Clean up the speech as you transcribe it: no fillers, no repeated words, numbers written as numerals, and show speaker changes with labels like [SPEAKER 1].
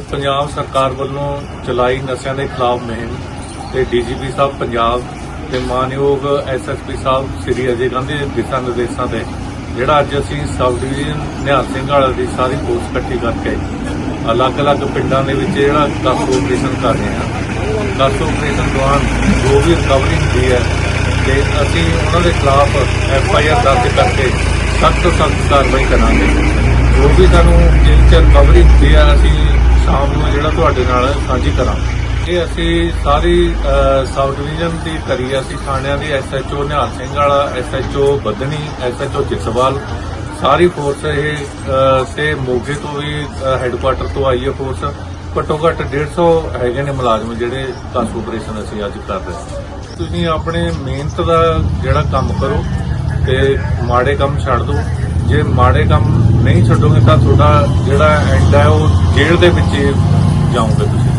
[SPEAKER 1] जी पंजाब सरकार वालों चलाई नशे के खिलाफ मुहिम ते डीजीपी साहब पंजाब ते मानयोग SSP साहब श्री अजय गांधी के दिशा निर्देशों से जिहड़ा अज असीं सब डिवीजन निहाल सिंह वाला की सारी फोर्स इकट्ठी करके अलग अलग पिंडां दे विच जिहड़ा गश्त ऑपरेशन कर रहे हैं। गश्त ऑपरेशन दौरान जो भी रिकवरी होती है तो असीं उन्हां दे खिलाफ FIR दर्ज करके सख्त तो सख्त कार्रवाई करांगे। जो भी सानूं जेल च रिकवरी होती है असीं शाम नूं जिहड़ा तुहाडे नाल साझी करांगे। ये असीं सारी सब डिवीजन की करी असीं थाणियां दी SHO निहाल सिंह वाला, SHO बदनी, SHO जिसवाल सारी फोर्स ये मोगे तो भी हैडकुआटर तो आई है फोर्स। घट्टो घट्ट 150 हैगे ने मुलाजम जिहड़े गश्त ऑपरेशन असीं अज कर रहे हैं। तुसीं अपने मेहनत दा जिहड़ा काम करो ते माड़े काम छड्ड दो। जे माड़े काम नहीं छड्डोगे तां तुहाडा जिहड़ा एंड है वो जेल दे विच जाओगे तुसीं।